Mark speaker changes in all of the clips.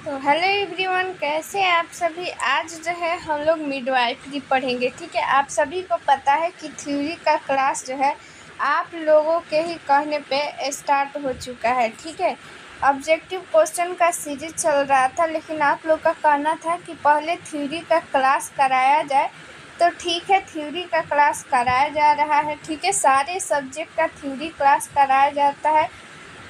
Speaker 1: तो hello everyone, कैसे हैं आप सभी। आज जो है हम लोग मिडवाइफरी पढ़ेंगे। ठीक है, आप सभी को पता है कि थ्योरी का क्लास जो है आप लोगों के ही कहने पे स्टार्ट हो चुका है। ठीक है, ऑब्जेक्टिव क्वेश्चन का सीरीज चल रहा था, लेकिन आप लोग का कहना था कि पहले थ्योरी का क्लास कराया जाए। तो ठीक है, थ्योरी का क्लास कराया जा रहा है। ठीक है, सारे सब्जेक्ट का थ्योरी क्लास कराया जाता है,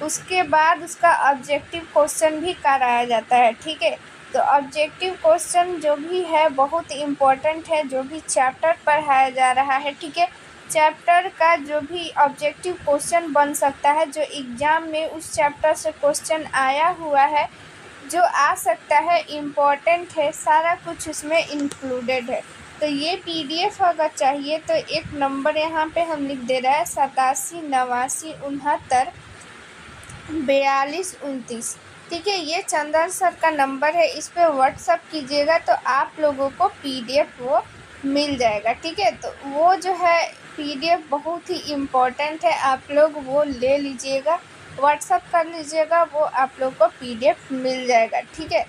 Speaker 1: उसके बाद उसका ऑब्जेक्टिव क्वेश्चन भी कराया जाता है। ठीक है, तो ऑब्जेक्टिव क्वेश्चन जो भी है बहुत इम्पोर्टेंट है, जो भी चैप्टर पढ़ाया जा रहा है। ठीक है, चैप्टर का जो भी ऑब्जेक्टिव क्वेश्चन बन सकता है, जो एग्ज़ाम में उस चैप्टर से क्वेश्चन आया हुआ है, जो आ सकता है, इम्पोर्टेंट है, सारा कुछ उसमें इंक्लूडेड है। तो ये पीडीएफ अगर चाहिए तो एक नंबर यहाँ पे हम लिख दे रहा है 87 89 69 42 29। ठीक है, ये चंदन सर का नंबर है, इस पर व्हाट्सअप कीजिएगा तो आप लोगों को पीडीएफ वो मिल जाएगा। ठीक है, तो वो जो है पीडीएफ बहुत ही इम्पोर्टेंट है, आप लोग वो ले लीजिएगा, व्हाट्सअप कर लीजिएगा, वो आप लोग को पीडीएफ मिल जाएगा। ठीक है,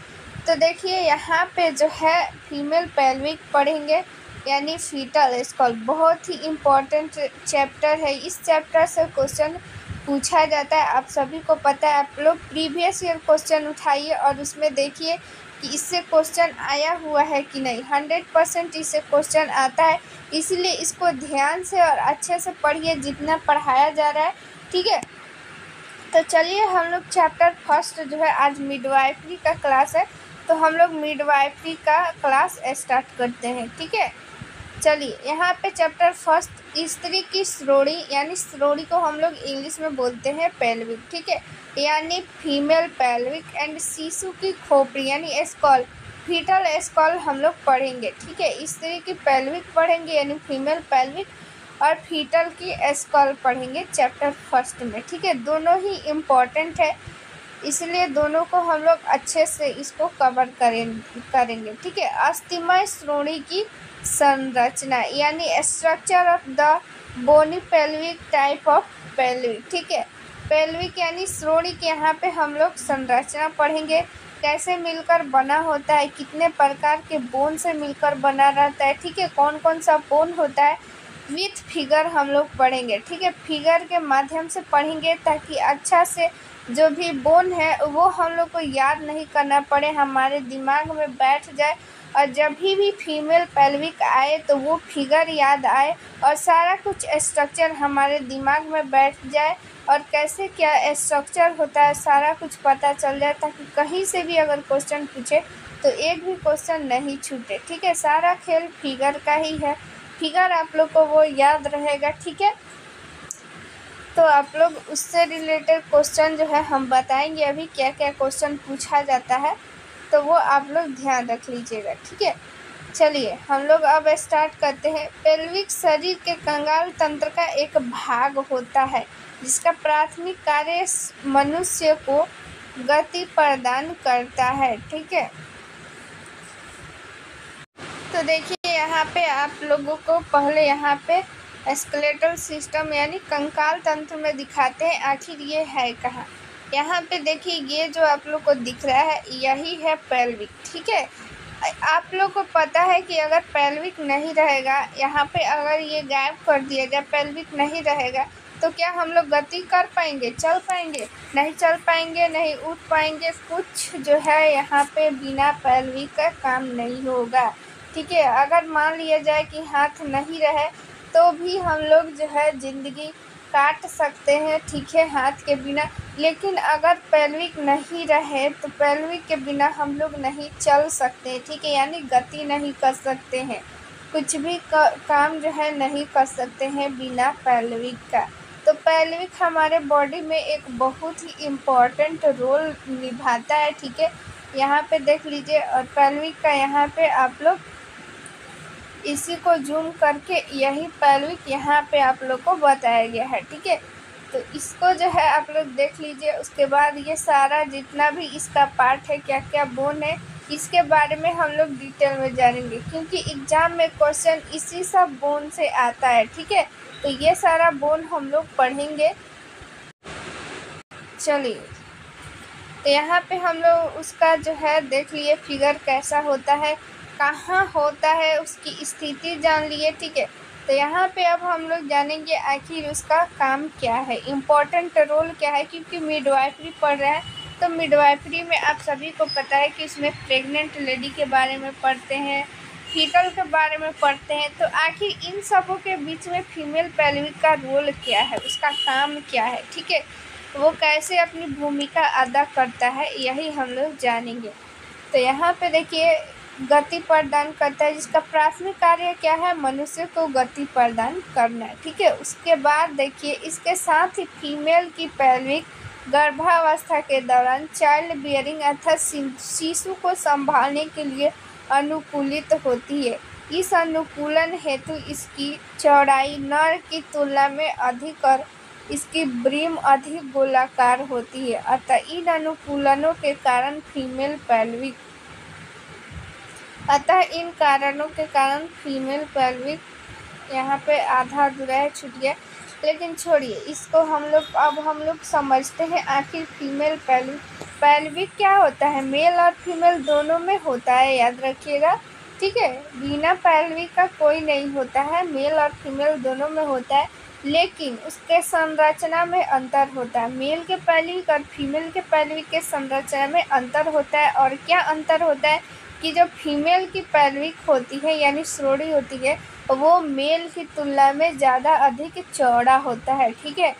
Speaker 1: तो देखिए यहाँ पे जो है फीमेल पेल्विक पढ़ेंगे, यानी फीटल स्कल, बहुत ही इम्पोर्टेंट चैप्टर है। इस चैप्टर से क्वेश्चन पूछा जाता है, आप सभी को पता है। आप लोग प्रीवियस ईयर क्वेश्चन उठाइए और उसमें देखिए कि इससे क्वेश्चन आया हुआ है कि नहीं। 100% इससे क्वेश्चन आता है, इसीलिए इसको ध्यान से और अच्छे से पढ़िए जितना पढ़ाया जा रहा है। ठीक है, तो चलिए हम लोग चैप्टर फर्स्ट जो है, आज मिडवाइफरी का क्लास है, तो हम लोग मिडवाइफरी का क्लास स्टार्ट करते हैं। ठीक है, चलिए यहाँ पे चैप्टर फर्स्ट, स्त्री की श्रोणी, यानी श्रोणी को हम लोग इंग्लिश में बोलते हैं पेल्विक। ठीक है, यानी फीमेल पेल्विक एंड शिशु की खोपड़ी यानी स्कॉल, फीटल स्कॉल हम लोग पढ़ेंगे। ठीक है, स्त्री की पेल्विक पढ़ेंगे यानी फीमेल पेल्विक, और फीटल की स्कॉल पढ़ेंगे चैप्टर फर्स्ट में। ठीक है, दोनों ही इम्पोर्टेंट है, इसलिए दोनों को हम लोग अच्छे से इसको कवर करेंगे। ठीक है, अस्थिमय श्रोणी की संरचना यानी structure of the bony pelvic type of pelvic. ठीक है, पेल्विक यानी श्रोणी के यहाँ पे हम लोग संरचना पढ़ेंगे, कैसे मिलकर बना होता है, कितने प्रकार के बोन से मिलकर बना रहता है। ठीक है, कौन कौन सा बोन होता है, विथ फिगर हम लोग पढ़ेंगे। ठीक है, फिगर के माध्यम से पढ़ेंगे ताकि अच्छा से जो भी बोन है वो हम लोग को याद नहीं करना पड़े, हमारे दिमाग में बैठ जाए, और जब भी फीमेल पेल्विक आए तो वो फिगर याद आए और सारा कुछ स्ट्रक्चर हमारे दिमाग में बैठ जाए, और कैसे क्या स्ट्रक्चर होता है सारा कुछ पता चल जाए, ताकि कहीं से भी अगर क्वेश्चन पूछे तो एक भी क्वेश्चन नहीं छूटे। ठीक है, सारा खेल फिगर का ही है, फिगर आप लोग को वो याद रहेगा। ठीक है, तो आप लोग उससे रिलेटेड क्वेश्चन जो है हम बताएंगे अभी क्या क्या क्वेश्चन पूछा जाता है, तो वो आप लोग ध्यान रख लीजिएगा। ठीक है, चलिए हम लोग अब स्टार्ट करते हैं। पेल्विक शरीर के कंगाल तंत्र का एक भाग होता है, जिसका प्राथमिक कार्य मनुष्य को गति प्रदान करता है। ठीक है, तो देखिए यहाँ पे आप लोगों को पहले यहाँ पे स्केलेटल सिस्टम यानी कंकाल तंत्र में दिखाते हैं, आखिर ये है कहाँ। यहाँ पे देखिए ये जो आप लोग को दिख रहा है यही है पेल्विक। ठीक है, आप लोग को पता है कि अगर पेल्विक नहीं रहेगा, यहाँ पे अगर ये गायब कर दिया जाए, पेल्विक नहीं रहेगा, तो क्या हम लोग गति कर पाएंगे, चल पाएंगे? नहीं चल पाएंगे, नहीं उठ पाएंगे, कुछ जो है यहाँ पे बिना पेल्विक का काम नहीं होगा। ठीक है, अगर मान लिया जाए कि हाथ नहीं रहे तो भी हम लोग जो है ज़िंदगी काट सकते हैं। ठीक है, हाथ के बिना, लेकिन अगर पेल्विक नहीं रहे तो पेल्विक के बिना हम लोग नहीं चल सकते। ठीक है, यानी गति नहीं कर सकते हैं, कुछ भी काम जो है नहीं कर सकते हैं बिना पेल्विक का। तो पेल्विक हमारे बॉडी में एक बहुत ही इम्पोर्टेंट रोल निभाता है। ठीक है, यहाँ पे देख लीजिए, और पेल्विक का यहाँ पे आप लोग इसी को जूम करके यही पेल्विक यहाँ पे आप लोग को बताया गया है। ठीक है, तो इसको जो है आप लोग देख लीजिए, उसके बाद ये सारा जितना भी इसका पार्ट है, क्या क्या बोन है, इसके बारे में हम लोग डिटेल में जानेंगे, क्योंकि एग्जाम में क्वेश्चन इसी सब बोन से आता है। ठीक है, तो ये सारा बोन हम लोग पढ़ेंगे। चलिए तो यहाँ पे हम लोग उसका जो है देख लिए फिगर कैसा होता है, कहाँ होता है, उसकी स्थिति जान लिए, ठीक है। तो यहाँ पे अब हम लोग जानेंगे आखिर उसका काम क्या है, इम्पोर्टेंट रोल क्या है, क्योंकि मिडवाइफरी पढ़ रहे हैं तो मिडवाइफरी में आप सभी को पता है कि उसमें प्रेग्नेंट लेडी के बारे में पढ़ते हैं, फीटल के बारे में पढ़ते हैं। तो आखिर इन सबों के बीच में फीमेल पेल्विक का रोल क्या है, उसका काम क्या है, ठीक है, वो कैसे अपनी भूमिका अदा करता है, यही हम लोग जानेंगे। तो यहाँ पे देखिए गति प्रदान करता है, जिसका प्राथमिक कार्य क्या है, मनुष्य को गति प्रदान करना है, ठीक है। उसके बाद देखिए इसके साथ ही फीमेल की पेल्विक गर्भावस्था के दौरान चाइल्ड बियरिंग अर्थात शिशु को संभालने के लिए अनुकूलित होती है। इस अनुकूलन हेतु इसकी चौड़ाई नर की तुलना में अधिक और इसकी ब्रीम अधिक गोलाकार होती है। अतः इन अनुकूलनों के कारण फीमेल पेल्विक यहाँ पे आधा अधूरा है, छूट गया, लेकिन छोड़िए इसको। अब हम लोग समझते हैं आखिर फीमेल पेल्विक क्या होता है। मेल और फीमेल दोनों में होता है, याद रखिएगा, ठीक है। बिना पेल्विक का कोई नहीं होता है, मेल और फीमेल दोनों में होता है, लेकिन उसके संरचना में अंतर होता है। मेल के पेल्विक और फीमेल के पेल्विक के संरचना में अंतर होता है। और क्या अंतर होता है कि जो फीमेल की पेल्विक होती है यानी श्रोणि होती है, वो मेल की तुलना में ज़्यादा अधिक चौड़ा होता है, ठीक है।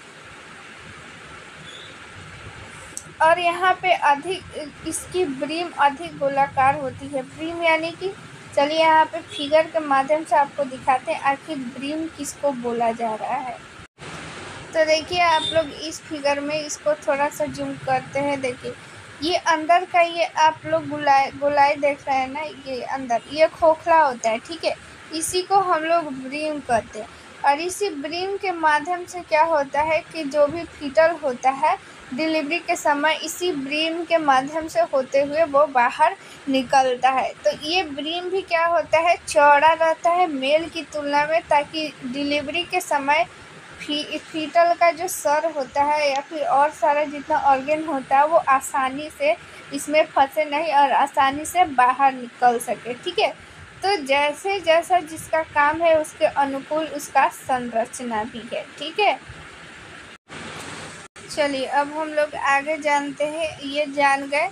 Speaker 1: और यहाँ पे अधिक इसकी ब्रीम अधिक गोलाकार होती है। ब्रीम यानी कि चलिए यहाँ पे फिगर के माध्यम से आपको दिखाते हैं आखिर ब्रीम किसको बोला जा रहा है। तो देखिए आप लोग इस फिगर में इसको थोड़ा सा जूम करते हैं। देखिए ये अंदर का, ये आप लोग गोलाई देख रहे हैं ना, ये अंदर ये खोखला होता है, ठीक है। इसी को हम लोग ब्रीम कहते हैं। और इसी ब्रीम के माध्यम से क्या होता है कि जो भी फीटल होता है डिलीवरी के समय इसी ब्रीम के माध्यम से होते हुए वो बाहर निकलता है। तो ये ब्रीम भी क्या होता है, चौड़ा रहता है मेल की तुलना में, ताकि डिलीवरी के समय फीटल का जो सर होता है या फिर और सारा जितना ऑर्गन होता है वो आसानी से इसमें फंसे नहीं और आसानी से बाहर निकल सके, ठीक है। तो जैसे जैसा जिसका काम है उसके अनुकूल उसका संरचना भी है, ठीक है। चलिए अब हम लोग आगे जानते हैं। ये जान गए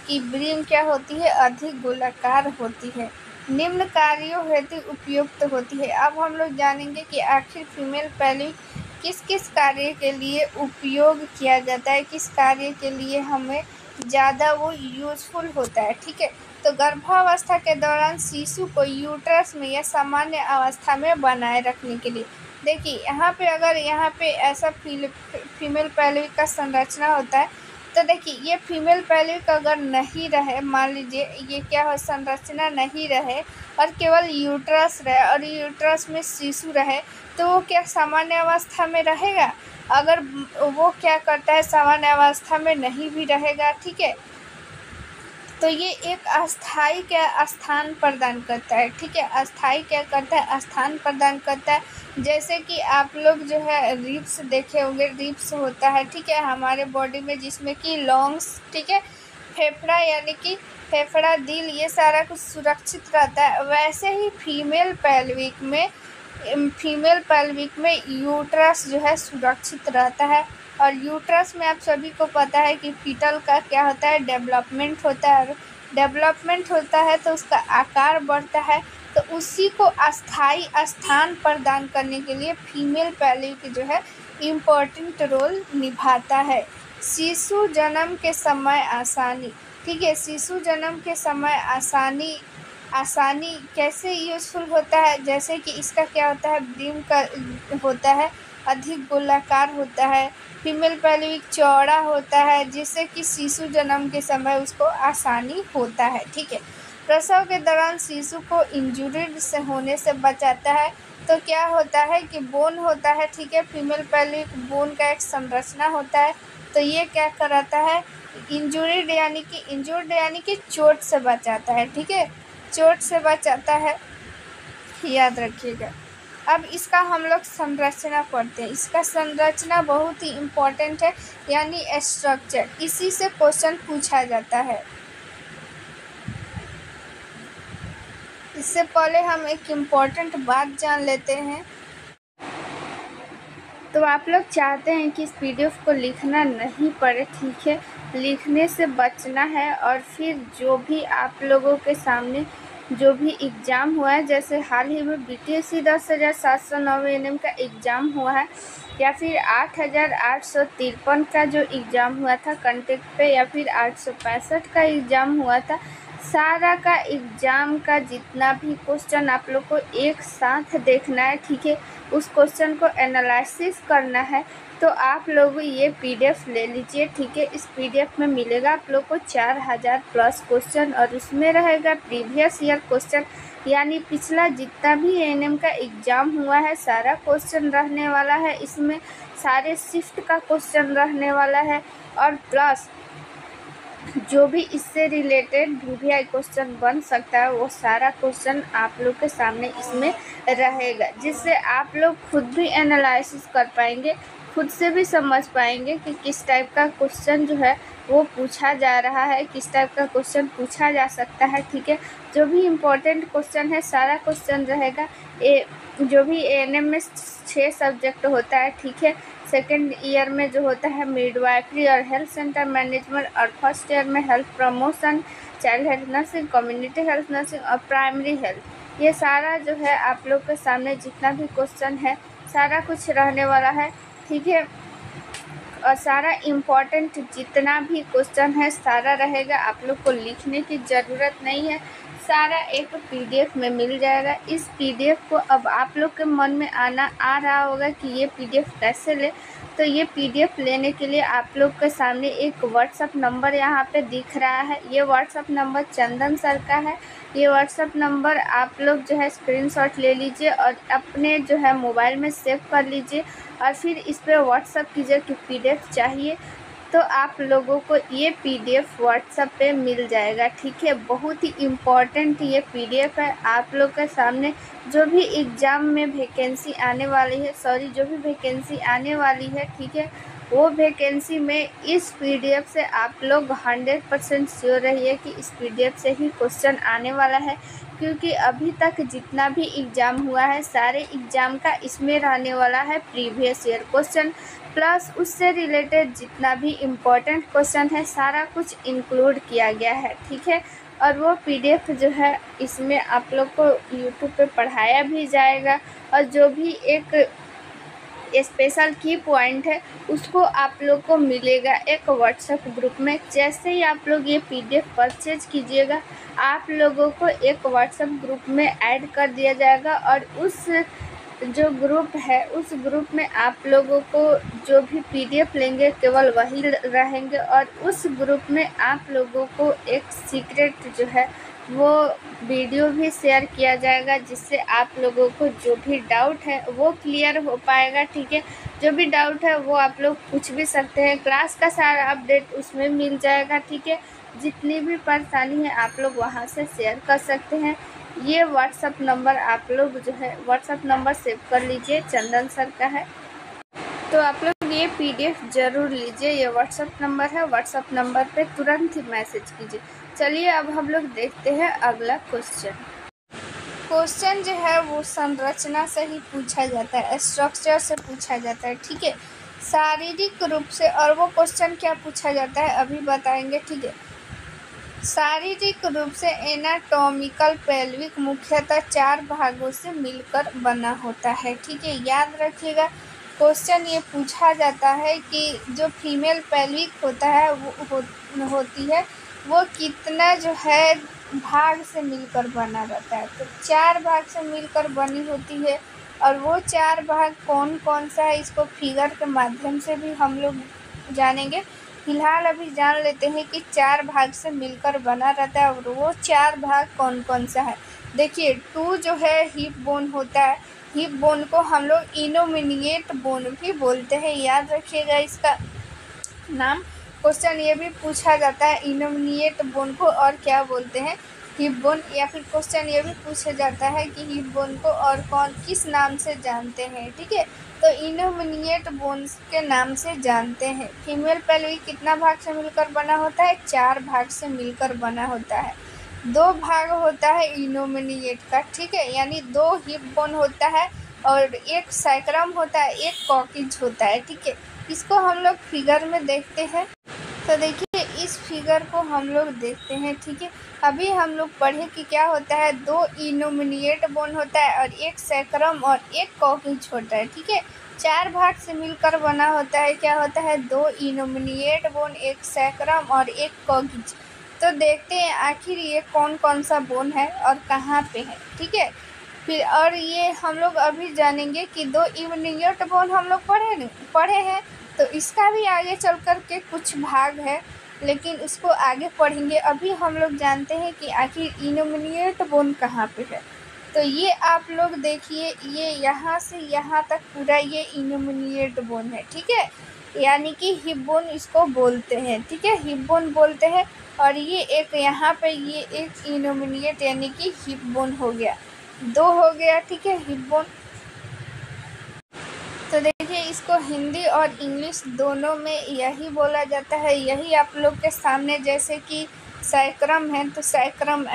Speaker 1: कि ब्रीम क्या होती है, अधिक गोलाकार होती है, निम्न कार्यों हेतु उपयुक्त होती है। अब हम लोग जानेंगे कि आखिर फीमेल पेल्विक किस किस कार्य के लिए उपयोग किया जाता है, किस कार्य के लिए हमें ज़्यादा वो यूजफुल होता है, ठीक है। तो गर्भावस्था के दौरान शिशु को यूट्रस में या सामान्य अवस्था में बनाए रखने के लिए। देखिए यहाँ पे अगर यहाँ पे ऐसा फीमेल पेल्विक का संरचना होता है, तो देखिए ये फीमेल पेल्विक अगर नहीं रहे, मान लीजिए ये क्या हो, संरचना नहीं रहे और केवल यूट्रस रहे और यूट्रस में शिशु रहे, तो वो क्या सामान्य अवस्था में रहेगा। अगर वो क्या करता है, सामान्य अवस्था में नहीं भी रहेगा, ठीक है। तो ये एक अस्थाई क्या स्थान प्रदान करता है, ठीक है। अस्थाई क्या करता है, स्थान प्रदान करता है। जैसे कि आप लोग जो है रिब्स देखे होंगे, रिब्स होता है, ठीक है, हमारे बॉडी में, जिसमें कि लंग्स, ठीक है, फेफड़ा यानी कि फेफड़ा, दिल, ये सारा कुछ सुरक्षित रहता है। वैसे ही फीमेल पेल्विक में यूट्रस जो है सुरक्षित रहता है। और यूट्रस में आप सभी को पता है कि फीटल का क्या होता है, डेवलपमेंट होता है। डेवलपमेंट होता है तो उसका आकार बढ़ता है, तो उसी को अस्थाई स्थान प्रदान करने के लिए फीमेल पेल्विक जो है इम्पोर्टेंट रोल निभाता है। शिशु जन्म के समय आसानी, ठीक है, शिशु जन्म के समय आसानी कैसे यूजफुल होता है, जैसे कि इसका क्या होता है, ब्रीम का होता है, अधिक गोलाकार होता है, फीमेल पेल्विक चौड़ा होता है, जिससे कि शिशु जन्म के समय उसको आसानी होता है, ठीक है। प्रसव के दौरान शिशु को इंजुरीड से होने से बचाता है। तो क्या होता है कि बोन होता है, ठीक है, फीमेल पेल्विक बोन का एक संरचना होता है। तो ये क्या कराता है, इंजुर्ड यानी कि चोट से बचाता है, ठीक है, चोट से बचाता है, याद रखिएगा। अब इसका हम लोग संरचना पढ़ते हैं। इसका संरचना बहुत ही इम्पोर्टेंट है, यानी स्ट्रक्चर। इसी से क्वेश्चन पूछा जाता है। इससे पहले हम एक इम्पोर्टेंट बात जान लेते हैं। तो आप लोग चाहते हैं कि इस पीडीएफ को लिखना नहीं पड़े, ठीक है, लिखने से बचना है। और फिर जो भी आप लोगों के सामने जो भी एग्ज़ाम हुआ है, जैसे हाल ही में बीटीएससी 10,709 एनएम का एग्ज़ाम हुआ है, या फिर 8,853 का जो एग्ज़ाम हुआ था कंटेक्ट पे, या फिर 865 का एग्ज़ाम हुआ था, सारा का एग्ज़ाम का जितना भी क्वेश्चन आप लोग को एक साथ देखना है, ठीक है, उस क्वेश्चन को एनालिसिस करना है। तो आप लोग ये पीडीएफ ले लीजिए, ठीक है। इस पीडीएफ में मिलेगा आप लोग को 4000 प्लस क्वेश्चन, और उसमें रहेगा प्रीवियस ईयर क्वेश्चन, यानी पिछला जितना भी एएनएम का एग्ज़ाम हुआ है सारा क्वेश्चन रहने वाला है। इसमें सारे शिफ्ट का क्वेश्चन रहने वाला है, और प्लस जो भी इससे रिलेटेड वीवीआई क्वेश्चन बन सकता है वो सारा क्वेश्चन आप लोग के सामने इसमें रहेगा, जिससे आप लोग खुद भी एनालिसिस कर पाएंगे, खुद से भी समझ पाएंगे कि किस टाइप का क्वेश्चन जो है वो पूछा जा रहा है, किस टाइप का क्वेश्चन पूछा जा सकता है, ठीक है। जो भी इम्पोर्टेंट क्वेश्चन है सारा क्वेश्चन रहेगा। जो भी एएनएम में 6 सब्जेक्ट होता है, ठीक है। सेकेंड ईयर में जो होता है मिडवाइफरी और हेल्थ सेंटर मैनेजमेंट, और फर्स्ट ईयर में health promotion, child health nursing, community health nursing और प्राइमरी हेल्थ। ये सारा जो है आप लोग के सामने जितना भी क्वेश्चन है सारा कुछ रहने वाला है, ठीक है। और सारा इम्पोर्टेंट जितना भी क्वेश्चन है सारा रहेगा, आप लोग को लिखने की ज़रूरत नहीं है, सारा एक पीडीएफ में मिल जाएगा। इस पीडीएफ को अब आप लोग के मन में आ रहा होगा कि ये पीडीएफ कैसे ले। तो ये पीडीएफ लेने के लिए आप लोग के सामने एक व्हाट्सअप नंबर यहाँ पे दिख रहा है। ये व्हाट्सअप नंबर चंदन सर का है। ये व्हाट्सअप नंबर आप लोग जो है स्क्रीनशॉट ले लीजिए और अपने जो है मोबाइल में सेव कर लीजिए, और फिर इस पर व्हाट्सअप कीजिए कि पीडीएफ चाहिए, तो आप लोगों को ये पीडीएफ व्हाट्सएप पे मिल जाएगा, ठीक है। बहुत ही इम्पॉर्टेंट ये पीडीएफ है। आप लोग के सामने जो भी एग्ज़ाम में वैकेंसी आने वाली है, जो भी वैकेंसी आने वाली है, ठीक है, वो वैकेंसी में इस पीडीएफ से आप लोग 100% श्योर रहिए कि इस पीडीएफ से ही क्वेश्चन आने वाला है, क्योंकि अभी तक जितना भी एग्ज़ाम हुआ है सारे एग्ज़ाम का इसमें रहने वाला है प्रीवियस ईयर क्वेश्चन, प्लस उससे रिलेटेड जितना भी इम्पोर्टेंट क्वेश्चन है सारा कुछ इंक्लूड किया गया है, ठीक है। और वो पीडीएफ जो है इसमें आप लोग को यूट्यूब पे पढ़ाया भी जाएगा, और जो भी एक स्पेशल की पॉइंट है उसको आप लोग को मिलेगा एक व्हाट्सएप ग्रुप में। जैसे ही आप लोग ये पीडीएफ परचेज कीजिएगा आप लोगों को एक व्हाट्सएप ग्रुप में ऐड कर दिया जाएगा, और उस जो ग्रुप है उस ग्रुप में आप लोगों को जो भी पीडीएफ लेंगे केवल वही रहेंगे, और उस ग्रुप में आप लोगों को एक सीक्रेट जो है वो वीडियो भी शेयर किया जाएगा, जिससे आप लोगों को जो भी डाउट है वो क्लियर हो पाएगा, ठीक है। जो भी डाउट है वो आप लोग पूछ भी सकते हैं, क्लास का सारा अपडेट उसमें मिल जाएगा, ठीक है। जितनी भी परेशानी है आप लोग वहाँ से शेयर कर सकते हैं। ये व्हाट्सअप नंबर आप लोग जो है व्हाट्सअप नंबर सेव कर लीजिए, चंदन सर का है। तो आप लोग ये पीडीएफ ज़रूर लीजिए, ये व्हाट्सअप नंबर है, व्हाट्सअप नंबर पे तुरंत ही मैसेज कीजिए। चलिए अब हम लोग देखते हैं अगला क्वेश्चन जो है वो संरचना से ही पूछा जाता है, स्ट्रक्चर से पूछा जाता है, ठीक है, शारीरिक रूप से। और वो क्वेश्चन क्या पूछा जाता है अभी बताएंगे, ठीक है। शारीरिक रूप से एनाटॉमिकल पेल्विक मुख्यतः 4 भागों से मिलकर बना होता है, ठीक है। याद रखिएगा क्वेश्चन ये पूछा जाता है कि जो फीमेल पेल्विक होता है वो होती है वो कितना जो है भाग से मिलकर बना रहता है। तो 4 भाग से मिलकर बनी होती है, और वो 4 भाग कौन कौन सा है इसको फिगर के माध्यम से भी हम लोग जानेंगे। फिलहाल अभी जान लेते हैं कि 4 भाग से मिलकर बना रहता है, और वो 4 भाग कौन कौन सा है। देखिए 2 जो है हिप बोन होता है, हिप बोन को हम लोग इनोमिनिएट बोन भी बोलते हैं, याद रखिएगा इसका नाम। क्वेश्चन ये भी पूछा जाता है इनोमिनिएट बोन को और क्या बोलते हैं, हिप बोन, या फिर क्वेश्चन ये भी पूछा जाता है कि हिप बोन को और कौन किस नाम से जानते हैं, ठीक है। तो इनोमिनिएट बोन्स के नाम से जानते हैं। फीमेल पेल्विक कितना भाग से मिलकर बना होता है? 4 भाग से मिलकर बना होता है। 2 भाग होता है इनोमिनिएट का, ठीक है, यानी 2 हिप बोन होता है और एक सैक्रम होता है, एक कॉकिज होता है, ठीक है। इसको हम लोग फिगर में देखते हैं। तो देखिए इस फिगर को हम लोग देखते हैं, ठीक है। अभी हम लोग पढ़े कि क्या होता है, 2 इनोमिनिएट बोन होता है और एक सैक्रम और एक कॉकिज होता है, ठीक है। 4 भाग से मिलकर बना होता है, क्या होता है, 2 इनोमिनिएट बोन, एक सैक्रम और एक कॉकिज। तो देखते हैं आखिर ये कौन कौन सा बोन है और कहाँ पे है, ठीक है। फिर और ये हम लोग अभी जानेंगे कि 2 इनोमिनिएट बोन हम लोग पढ़े हैं, तो इसका भी आगे चल कर के कुछ भाग है, लेकिन उसको आगे पढ़ेंगे। अभी हम लोग जानते हैं कि आखिर इनोमिनिएट बोन कहाँ पे है। तो ये आप लोग देखिए, ये यहाँ से यहाँ तक पूरा ये इनोमिनिएट बोन है, ठीक है, यानी कि हिप बोन इसको बोलते हैं, ठीक है, हिप बोन बोलते हैं। और ये एक यहाँ पे ये एक इनोमिनिएट यानी कि हिप बोन हो गया, 2 हो गया, ठीक है, हिप बोन। तो देखिए इसको हिंदी और इंग्लिश दोनों में यही बोला जाता है, यही आप लोग के सामने जैसे कि सैक्रम है तो सैक्रम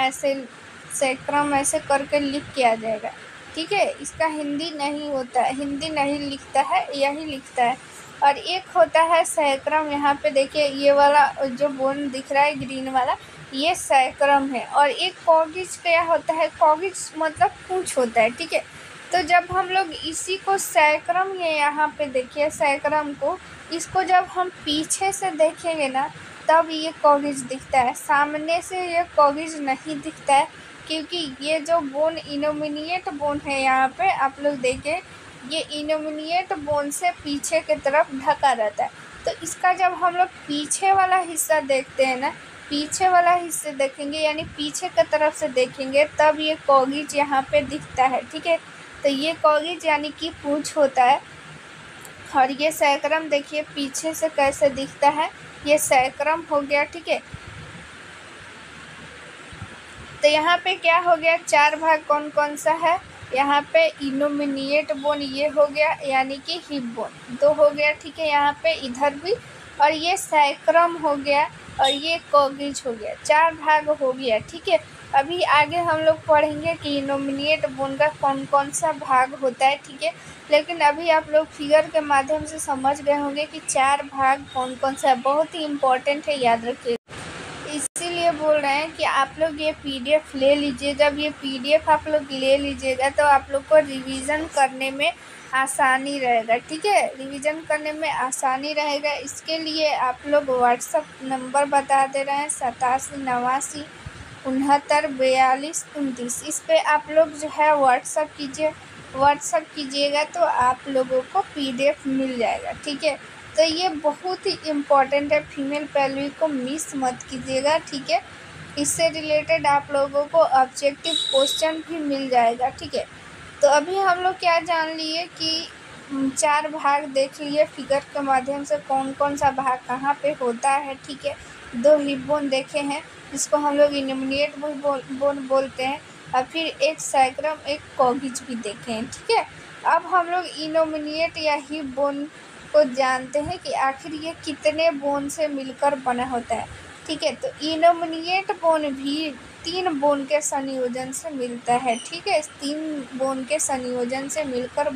Speaker 1: ऐसे करके लिख के आ जाएगा, ठीक है। इसका हिंदी नहीं होता है, हिंदी नहीं लिखता है, यही लिखता है। और एक होता है सैक्रम, यहाँ पे देखिए ये वाला जो बोन दिख रहा है ग्रीन वाला, ये सैक्रम है। और एक कॉगिज क्या होता है, कॉगिज मतलब पूंछ होता है, ठीक है। तो जब हम लोग इसी को सैक्रम, ये यहाँ पे देखिए सैक्रम को, इसको जब हम पीछे से देखेंगे ना तब ये कॉगिज दिखता है, सामने से ये कॉगिज नहीं दिखता है, क्योंकि ये जो बोन इनोमिनिएट बोन है यहाँ पे आप लोग देखें, ये इनोमिनिएट बोन से पीछे की तरफ ढका रहता है। तो इसका जब हम लोग पीछे वाला हिस्सा देखते हैं ना, पीछे वाला हिस्से देखेंगे यानी पीछे की तरफ से देखेंगे, तब ये कॉगिज यहाँ पे दिखता है, ठीक है। तो ये कॉगिज यानी कि पूंछ होता है। और ये सैक्रम देखिए पीछे से कैसे दिखता है, ये सैक्रम हो गया, ठीक है। तो यहाँ पे क्या हो गया, 4 भाग कौन कौन सा है, यहाँ पे इनोमिनिएट बोन ये हो गया यानी कि हिप बोन 2 हो गया, ठीक है, यहाँ पे इधर भी। और ये सैक्रम हो गया और ये कॉगिज हो गया, 4 भाग हो गया, ठीक है। अभी आगे हम लोग पढ़ेंगे कि इनोमिनिएट बोन का कौन कौन सा भाग होता है, ठीक है। लेकिन अभी आप लोग फिगर के माध्यम से समझ गए होंगे कि 4 भाग कौन कौन सा है, बहुत ही इम्पोर्टेंट है, याद रखिए। इसीलिए बोल रहे हैं कि आप लोग ये पीडीएफ ले लीजिए। जब ये पीडीएफ आप लोग ले लीजिएगा तो आप लोग को रिवीजन करने में आसानी रहेगा, ठीक है, रिवीजन करने में आसानी रहेगा। इसके लिए आप लोग व्हाट्सअप नंबर बता दे रहे हैं 87 89 69 42 29, इस पर आप लोग जो है व्हाट्सअप कीजिएगा तो आप लोगों को पीडीएफ मिल जाएगा, ठीक है। तो ये बहुत ही इम्पॉर्टेंट है, फीमेल पेल्विक को मिस मत कीजिएगा, ठीक है। इससे रिलेटेड आप लोगों को ऑब्जेक्टिव क्वेश्चन भी मिल जाएगा, ठीक है। तो अभी हम लोग क्या जान लिए कि 4 भाग देख लिए फिगर के माध्यम से, कौन कौन सा भाग कहाँ पे होता है, ठीक है। 2 हिप बोन देखे हैं जिसको हम लोग इनोमिनिएट बोन बोलते हैं, और फिर एक सैक्रम एक कॉगिज भी देखे हैं, ठीक है। अब हम लोग इनोमिनिएट या हिप बोन को जानते हैं कि आखिर ये कितने बोन से मिलकर बना होता है, ठीक है। तो इनोमिनिएट बोन भी 3 बोन के संयोजन से मिलता है, ठीक है, 3 बोन के संयोजन से मिलकर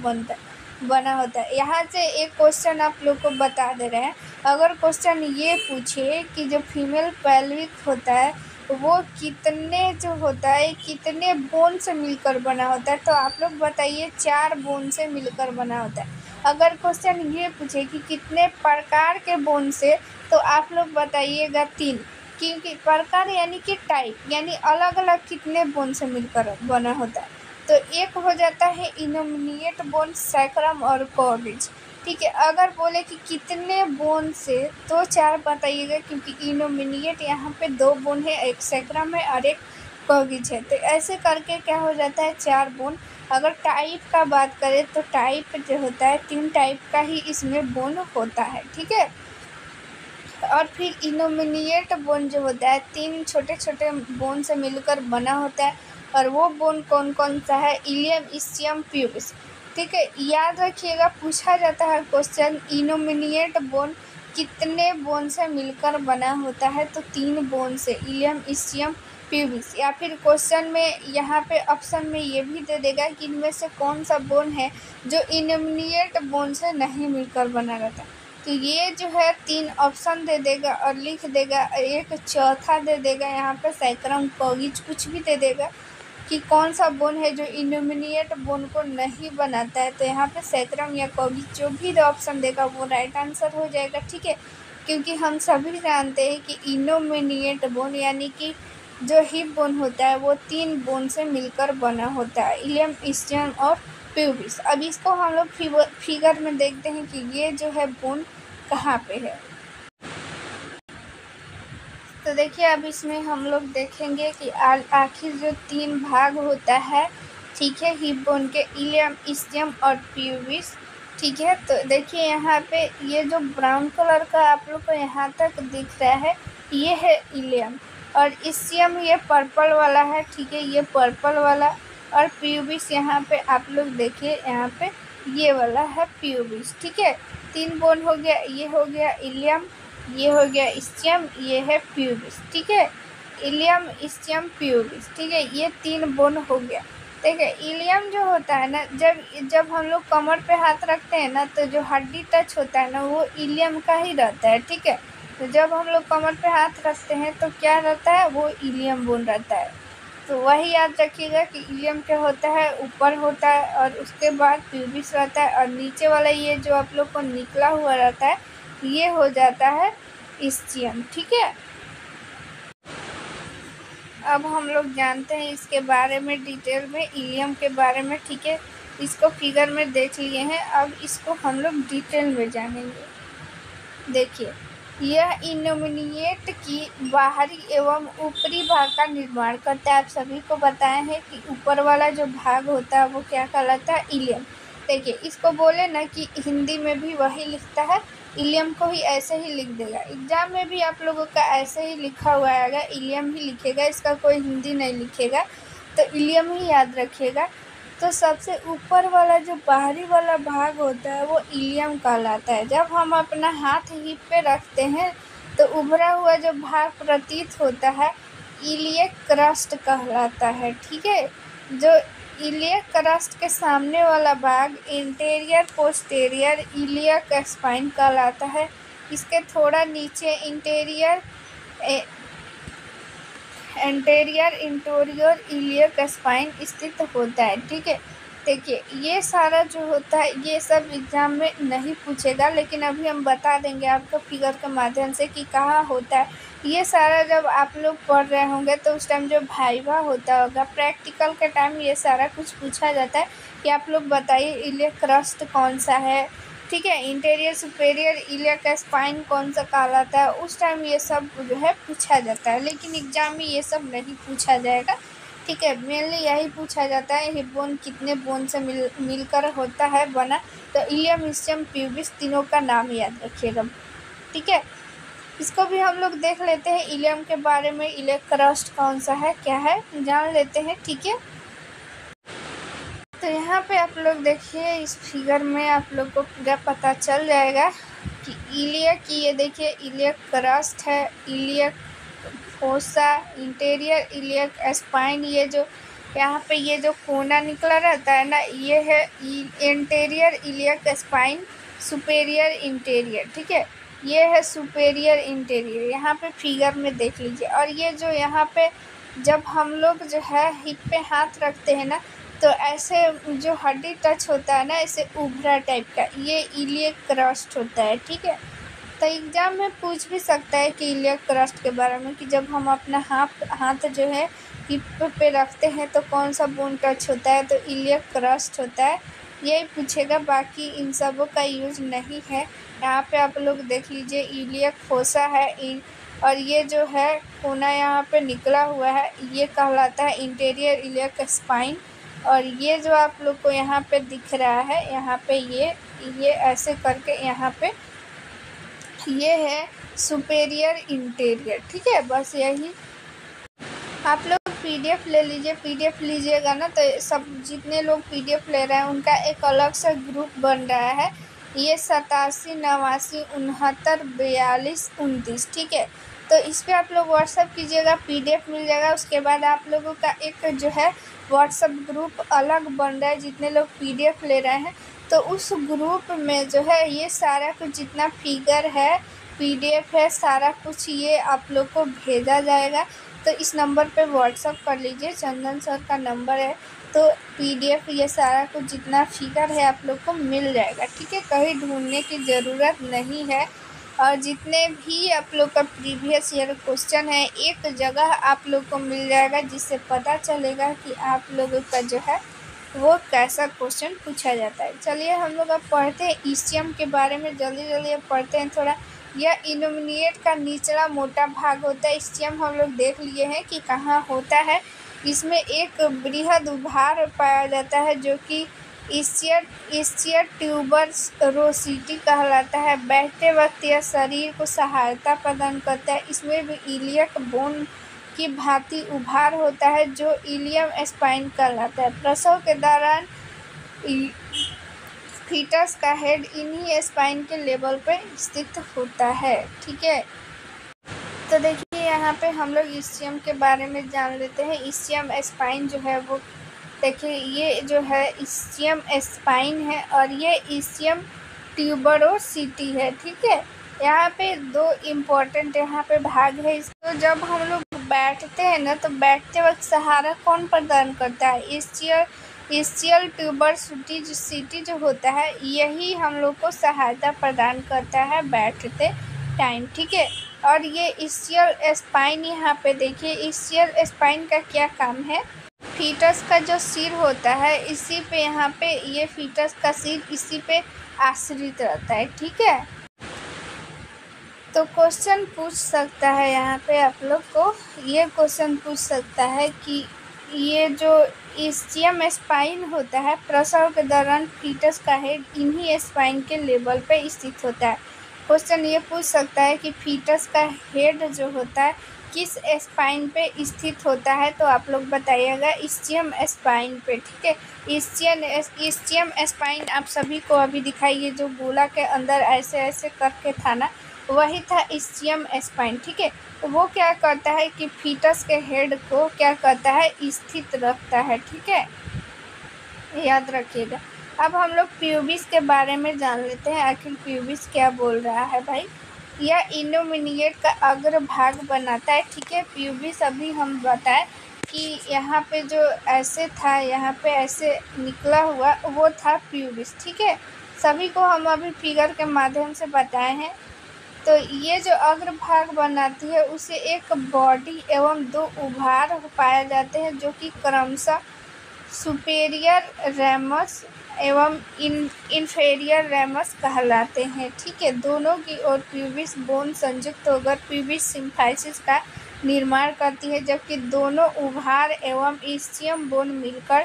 Speaker 1: बना होता है। यहाँ से एक क्वेश्चन आप लोग को बता दे रहे हैं, अगर क्वेश्चन ये पूछे कि जो फीमेल पेल्विक होता है वो कितने जो होता है कितने बोन से मिलकर बना होता है, तो आप लोग बताइए 4 बोन से मिलकर बना होता है। अगर क्वेश्चन ये पूछे कि कितने प्रकार के बोन से, तो आप लोग बताइएगा 3, क्योंकि प्रकार यानी कि टाइप, यानी अलग अलग कितने बोन से मिलकर बना होता है। तो एक हो जाता है इनोमिनिएट बोन, सैक्रम और कॉगिज, ठीक है। अगर बोले कि कितने बोन से, तो 4 बताइएगा, क्योंकि इनोमिनिएट यहाँ पे 2 बोन है, एक सैक्रम है और एक कॉगिज है। तो ऐसे करके क्या हो जाता है 4 बोन। अगर टाइप का बात करें तो टाइप जो होता है 3 टाइप का ही इसमें बोन होता है, ठीक है। और फिर इनोमिनिएट बोन जो होता है 3 छोटे छोटे बोन से मिलकर बना होता है, और वो बोन कौन कौन सा है? Ilium, ischium, pubis. ठीक है, याद रखिएगा, पूछा जाता है क्वेश्चन, इनोमिनिएट बोन कितने बोन से मिलकर बना होता है? तो 3 बोन से, इलियम, इस्चियम, प्यूबिस। या फिर क्वेश्चन में यहाँ पे ऑप्शन में ये भी दे देगा कि इनमें से कौन सा बोन है जो इनोमिनिएट बोन से नहीं मिलकर बना रहता। तो ये जो है 3 ऑप्शन दे देगा और लिख देगा, एक चौथा दे देगा यहाँ पे सैकड़म कॉगिज कुछ भी दे देगा कि कौन सा बोन है जो इनोमिनिएट बोन को नहीं बनाता है। तो यहाँ पे सैकड़म या कॉगिज जो भी ऑप्शन देगा वो राइट आंसर हो जाएगा। ठीक है, क्योंकि हम सभी जानते हैं कि इनोमिनिएट बोन यानी कि जो हिप बोन होता है वो 3 बोन से मिलकर बना होता है, इलियम, इस्चियम और प्यूबिस। अब इसको हम लोग फिगर में देखते हैं कि ये जो है बोन कहाँ पे है। तो देखिए, अब इसमें हम लोग देखेंगे कि आखिर जो 3 भाग होता है, ठीक है, हिप बोन के, इलियम, इस्चियम और प्यूबिस। ठीक है, तो देखिए यहाँ पे ये जो ब्राउन कलर का आप लोग को यहाँ तक दिख रहा है ये है इलियम, और इस्चियम ये पर्पल वाला है। ठीक है, ये पर्पल वाला, और प्यूबिस यहाँ पे आप लोग देखिए, यहाँ पे ये वाला है प्यूबिस। ठीक है, 3 बोन हो गया, ये हो गया इलियम, ये हो गया इस्चियम, ये है प्यूबिस। ठीक है, इलियम, इस्चियम, प्यूबिस। ठीक है, ये 3 बोन हो गया। ठीक है, इलियम जो होता है ना, जब हम लोग कमर पे हाथ रखते हैं ना, तो जो हड्डी टच होता है ना वो इलियम का ही रहता है। ठीक है, तो जब हम लोग कमर पे हाथ रखते हैं तो क्या रहता है? वो इलियम बोन रहता है। तो वही याद रखिएगा कि इलियम क्या होता है, ऊपर होता है, और उसके बाद प्यूबिस रहता है, और नीचे वाला ये जो आप लोग को निकला हुआ रहता है ये हो जाता है इस्चियम। ठीक है, अब हम लोग जानते हैं इसके बारे में डिटेल में, इलियम के बारे में। ठीक है, इसको फिगर में देख लिए हैं, अब इसको हम लोग डिटेल में जानेंगे। देखिए, यह इनोमिनिएट की बाहरी एवं ऊपरी भाग का निर्माण करता है। आप सभी को बताए हैं कि ऊपर वाला जो भाग होता है वो क्या कहलाता है? इलियम। देखिए, इसको बोले ना कि हिंदी में भी वही लिखता है, इलियम को ही ऐसे ही लिख देगा। एग्जाम में भी आप लोगों का ऐसे ही लिखा हुआ आएगा, इलियम ही लिखेगा, इसका कोई हिंदी नहीं लिखेगा, तो इलियम ही याद रखिएगा। तो सबसे ऊपर वाला जो बाहरी वाला भाग होता है वो इलियम कहलाता है। जब हम अपना हाथ हिप पे रखते हैं तो उभरा हुआ जो भाग प्रतीत होता है इलियक क्रस्ट कहलाता है। ठीक है, जो इलियक क्रस्ट के सामने वाला भाग इंटीरियर पोस्टीरियर इलियक स्पाइन कहलाता है। इसके थोड़ा नीचे इंटीरियर इंटीरियर इलियक स्पाइन स्थित होता है। ठीक है, देखिए ये सारा जो होता है ये सब एग्जाम में नहीं पूछेगा, लेकिन अभी हम बता देंगे आपको फिगर के माध्यम से कि कहाँ होता है। ये सारा जब आप लोग पढ़ रहे होंगे तो उस टाइम जो भाइवा होता होगा, प्रैक्टिकल के टाइम ये सारा कुछ पूछा जाता है कि आप लोग बताइए इलियक क्रस्ट कौन सा है। ठीक है, इंटीरियर सुपेरियर इलियक स्पाइन कौन सा कहलाता है, उस टाइम ये सब जो है पूछा जाता है, लेकिन एग्जाम में ये सब नहीं पूछा जाएगा। ठीक है, मेनली यही पूछा जाता है हिप बोन कितने बोन से मिलकर होता है बना। तो इलियम, इस्चियम, प्यूबिस तीनों का नाम याद रखिएगा। ठीक है, इसको भी हम लोग देख लेते हैं इलियम के बारे में, इलियक क्रस्ट कौन सा है, क्या है, जान लेते हैं। ठीक है, तो यहाँ पे आप लोग देखिए, इस फिगर में आप लोग को पूरा पता चल जाएगा कि इलियक की, ये देखिए इलियक क्रस्ट है, iliac fossa, interior iliac spine, ये जो यहाँ पे ये जो कोना निकला रहता है ना ये है interior iliac spine, superior interior. ठीक है, ये है सुपेरियर इंटीरियर, यहाँ पे फिगर में देख लीजिए। और ये जो यहाँ पे जब हम लोग जो है हिप पे हाथ रखते हैं ना तो ऐसे जो हड्डी टच होता है ना ऐसे उभरा टाइप का, ये इलियक क्रस्ट होता है। ठीक है, तो एग्जाम में पूछ भी सकता है कि इलियक क्रस्ट के बारे में कि जब हम अपना हाथ जो है हिप पे रखते हैं तो कौन सा बोन टच होता है, तो इलियक क्रस्ट होता है, यही पूछेगा। बाकी इन सबों का यूज नहीं है। यहाँ पे आप लोग देख लीजिए इलियक फोसा है, और ये जो है कोना यहाँ पे निकला हुआ है ये कहलाता है इंटीरियर इलियक स्पाइन। और ये जो आप लोग को यहाँ पे दिख रहा है, यहाँ पे ये ऐसे करके यहाँ पे ये है सुपेरियर इंटीरियर। ठीक है, बस यही। आप लोग पीडीएफ ले लीजिए। पीडीएफ लीजिएगा ना तो सब जितने लोग पीडीएफ ले रहे हैं उनका एक अलग सा ग्रुप बन रहा है। ये 87 89 69 42 29। ठीक है, तो इस पर आप लोग व्हाट्सअप कीजिएगा, पीडीएफ मिल जाएगा। उसके बाद आप लोगों का एक जो है व्हाट्सअप ग्रुप अलग बन रहा है जितने लोग पीडीएफ ले रहे हैं। तो उस ग्रुप में जो है ये सारा कुछ जितना फिगर है, पीडीएफ है, सारा कुछ ये आप लोग को भेजा जाएगा। तो इस नंबर पे व्हाट्सअप कर लीजिए, चंदन सर का नंबर है। तो पीडीएफ ये सारा कुछ जितना फिगर है आप लोग को मिल जाएगा। ठीक है, कहीं ढूंढने की ज़रूरत नहीं है। और जितने भी आप लोग का प्रीवियस ईयर क्वेश्चन है एक जगह आप लोग को मिल जाएगा, जिससे पता चलेगा कि आप लोगों का जो है वो कैसा क्वेश्चन पूछा जाता है। चलिए हम लोग अब पढ़ते हैं ईसीएम के बारे में। जल्दी जल्दी अब पढ़ते हैं थोड़ा। यह इल्यूमिनेट का निचला मोटा भाग होता है। ईसीएम हम लोग देख लिए हैं कि कहाँ होता है। इसमें एक बृहद उभार पाया जाता है जो कि ईस्टियर ट्यूबरोसिटी कहलाता है। बैठते वक्त यह शरीर को सहायता प्रदान करता है। इसमें भी इलियक बोन की भांति उभार होता है जो इलियम स्पाइन कहलाता है। प्रसव के दौरान फीटस का हेड इन्हीं स्पाइन के लेवल पर स्थित होता है। ठीक है, तो देखिए यहाँ पे हम लोग ईसीएम के बारे में जान लेते हैं। ईसीएम स्पाइन जो है वो देखिए, ये जो है ईसीएम स्पाइन है और ये ईसीएम ट्यूबरोसिटी है। ठीक है, यहाँ पे दो इम्पोर्टेंट यहाँ पे भाग है। तो जब हम लोग बैठते हैं ना तो बैठते वक्त सहारा कौन प्रदान करता है? ईस्टियल ट्यूबरोसिटी जो होता है यही हम लोग को सहायता प्रदान करता है बैठते टाइम। ठीक है, और ये ईस्टियल स्पाइन यहाँ पे देखिए, ईस्टियल स्पाइन का क्या काम है? फीटस का जो सिर होता है इसी पे यहाँ पे ये फीटस का सिर इसी पे आश्रित रहता है। ठीक है, तो क्वेश्चन पूछ सकता है यहाँ पे आप लोग को, ये क्वेश्चन पूछ सकता है कि ये जो ईस्टियम स्पाइन होता है प्रसव के दौरान फीटस का हेड इन्हीं स्पाइन के लेवल पे स्थित होता है। क्वेश्चन ये पूछ सकता है कि फीटस का हेड जो होता है किस स्पाइन पे स्थित होता है, तो आप लोग बताइएगा ईस्टियम स्पाइन पे। ठीक है, ईस्टियम स्पाइन आप सभी को अभी दिखाइए, जो गोला के अंदर ऐसे ऐसे करके था ना, वही था ईस्टियम स्पाइन। ठीक है, तो वो क्या करता है कि फीटस के हेड को क्या करता है, स्थित रखता है। ठीक है, याद रखिएगा। अब हम लोग प्यूबिस के बारे में जान लेते हैं। आखिर प्यूबिस क्या बोल रहा है भाई? यह इल्यूमिनेट का अग्र भाग बनाता है। ठीक है, प्यूबिस अभी हम बताएं कि यहाँ पे जो ऐसे था, यहाँ पे ऐसे निकला हुआ वो था प्यूबिस। ठीक है, सभी को हम अभी फिगर के माध्यम से बताए हैं। तो ये जो अग्र भाग बनाती है उसे एक बॉडी एवं दो उभार पाए जाते हैं जो कि क्रमशः सुपेरियर रेमस एवं इन्फेरियर रेमस कहलाते हैं। ठीक है, दोनों की ओर प्यूबिस बोन संयुक्त होकर प्यूबिस सिम्फाइसिस का निर्माण करती है, जबकि दोनों उभार एवं ईस्टियम बोन मिलकर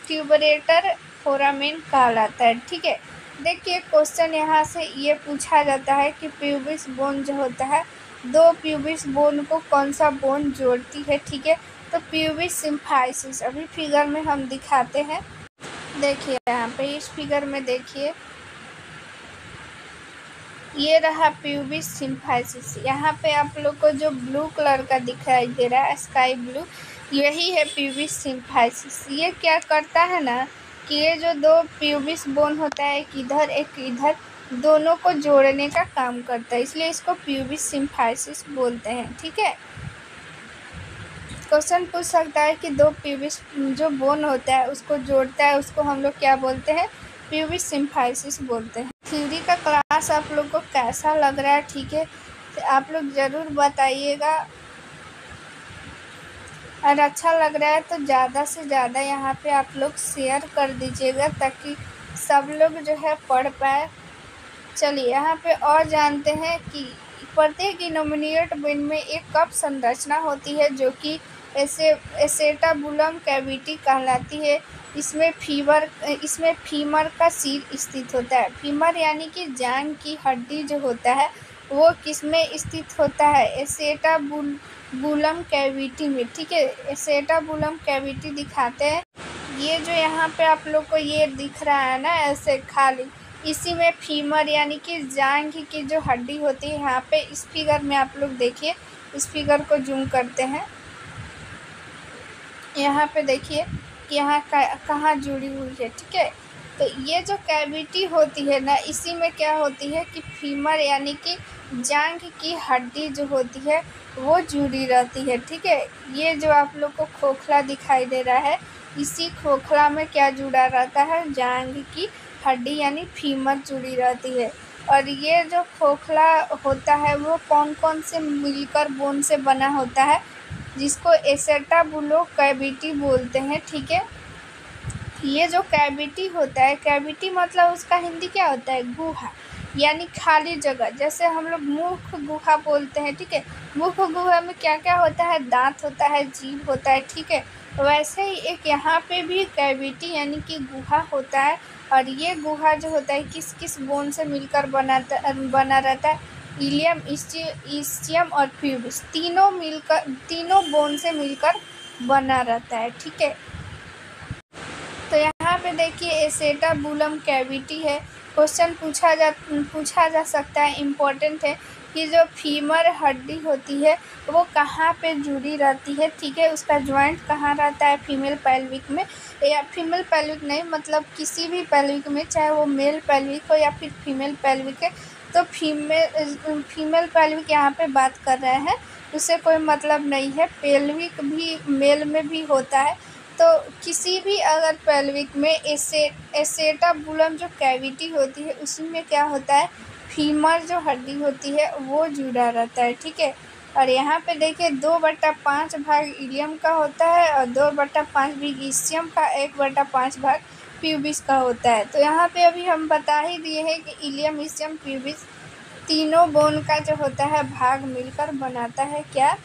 Speaker 1: ट्यूबरेटर फोरामेन कहलाता है। ठीक है, देखिए क्वेश्चन यहाँ से ये पूछा जाता है कि प्यूबिस बोन जो होता है, दो प्यूबिस बोन को कौन सा बोन जोड़ती है? ठीक है, तो प्यूबिस सिम्फाइसिस अभी फिगर में हम दिखाते हैं। देखिए यहाँ पे इस फिगर में देखिए, ये रहा प्यूबिस सिम्फाइसिस। यहाँ पे आप लोग को जो ब्लू कलर का दिखाई दे रहा है, स्काई ब्लू, यही है प्यूबिस सिम्फाइसिस। ये क्या करता है ना कि ये जो दो प्यूबिस बोन होता है, एक इधर एक इधर, दोनों को जोड़ने का काम करता है, इसलिए इसको प्यूबिस सिम्फाइसिस बोलते हैं। ठीक है, क्वेश्चन पूछ सकता है कि दो प्यूबिस जो बोन होता है उसको जोड़ता है, उसको हम लोग क्या बोलते हैं? प्यूबिस सिम्फाइसिस बोलते हैं। थ्योरी का क्लास आप लोग को कैसा लग रहा है? ठीक है, तो आप लोग ज़रूर बताइएगा। और अच्छा लग रहा है तो ज़्यादा से ज़्यादा यहाँ पे आप लोग शेयर कर दीजिएगा ताकि सब लोग जो है पढ़ पाए। चलिए यहाँ पे और जानते हैं कि प्रत्येक इल्यूमिनेट बोन में एक कप संरचना होती है जो कि एसेटाबुलम कैविटी कहलाती है। इसमें फीमर का सिर स्थित होता है। फीमर यानी कि जांघ की हड्डी जो होता है वो किसमें स्थित होता है? एसेटाबुलम कैविटी में, ठीक है। एसेटाबुलम कैविटी दिखाते हैं। ये जो यहाँ पे आप लोग को ये दिख रहा है ना ऐसे खाली, इसी में फीमर यानी कि जांघ की जो हड्डी होती है यहाँ पे, इस फिगर में आप लोग देखिए, इस फिगर को जूम करते हैं। यहाँ पे देखिए कि यहाँ कहाँ जुड़ी हुई है, ठीक है। तो ये जो कैविटी होती है ना, इसी में क्या होती है कि फीमर यानी कि जांघ की हड्डी जो होती है वो जुड़ी रहती है, ठीक है। ये जो आप लोग को खोखला दिखाई दे रहा है, इसी खोखला में क्या जुड़ा रहता है? जांघ की हड्डी यानी फीमर जुड़ी रहती है। और ये जो खोखला होता है वो कौन कौन से मिलकर बोन से बना होता है? जिसको एसेटाबुलो कैविटी बोलते हैं, ठीक है। ये जो कैविटी होता है, कैविटी मतलब उसका हिंदी क्या होता है? गुहा, यानी खाली जगह। जैसे हम लोग मुख गुहा बोलते हैं, ठीक है। मुख गुहा में क्या क्या होता है? दांत होता है, जीभ होता है, ठीक है। वैसे ही एक यहाँ पे भी कैविटी यानी कि गुहा होता है। और ये गुहा जो होता है किस किस बोन से मिलकर बना रहता है? इलियम, इस्चियम और प्यूबिस, तीनों बोन से मिलकर बना रहता है, ठीक है। तो यहाँ पे देखिए एसेटाबुलम कैविटी है। क्वेश्चन पूछा जा सकता है, इम्पोर्टेंट है कि जो फीमर हड्डी होती है वो कहाँ पे जुड़ी रहती है, ठीक है। उसका जॉइंट कहाँ रहता है? फीमेल पेल्विक में, या फीमेल पेल्विक नहीं, मतलब किसी भी पेल्विक में, चाहे वो मेल पेल्विक हो या फिर फीमेल पेल्विक है। तो फीमेल पेल्विक यहाँ पे बात कर रहे हैं, उससे कोई मतलब नहीं है। पेल्विक भी मेल में भी होता है। तो किसी भी अगर पेल्विक में एसेटाबुलम जो कैविटी होती है उसी में क्या होता है? फीमर जो हड्डी होती है वो जुड़ा रहता है, ठीक है। और यहाँ पे देखिए 2/5 भाग इलियम का होता है और 2/5 भाग इस्चियम का, 1/5 भाग प्यूबिस का होता है। तो यहाँ पे अभी हम बता ही दिए हैं कि इलियम, इस्चियम, प्यूबिस तीनों बोन का जो होता है भाग मिलकर बनाता है क्या?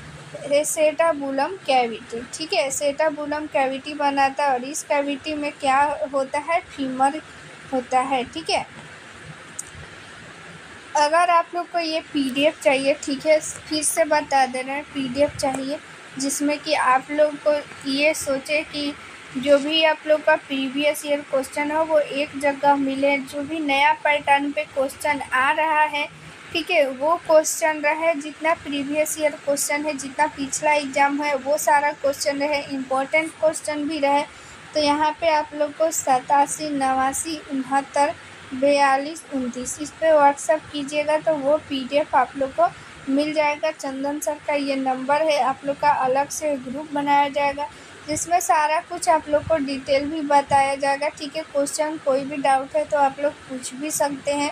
Speaker 1: एसेटाबुलम कैविटी, ठीक है। एसेटाबुलम कैविटी बनाता है और इस कैविटी में क्या होता है? फीमर होता है, ठीक है। अगर आप लोग को ये पीडीएफ चाहिए, ठीक है, फिर से बता दे रहे हैं, पीडीएफ चाहिए जिसमें कि आप लोग को ये सोचे कि जो भी आप लोग का प्रीवियस ईयर क्वेश्चन हो वो एक जगह मिले। जो भी नया पैटर्न पे क्वेश्चन आ रहा है, ठीक है, वो क्वेश्चन रहे, जितना प्रीवियस ईयर क्वेश्चन है, जितना पिछला एग्जाम है वो सारा क्वेश्चन रहे, इम्पोर्टेंट क्वेश्चन भी रहे। तो यहाँ पे आप लोग को 87 89 69 42 29 इस पर व्हाट्सअप कीजिएगा तो वो पीडीएफ आप लोग को मिल जाएगा। चंदन सर का ये नंबर है, आप लोग का अलग से ग्रुप बनाया जाएगा जिसमें सारा कुछ आप लोग को डिटेल भी बताया जाएगा, ठीक है। क्वेश्चन कोई भी डाउट है तो आप लोग पूछ भी सकते हैं,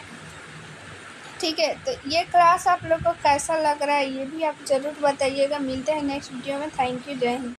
Speaker 1: ठीक है। तो ये क्लास आप लोग को कैसा लग रहा है ये भी आप ज़रूर बताइएगा। मिलते हैं नेक्स्ट वीडियो में। थैंक यू, जय हिंद।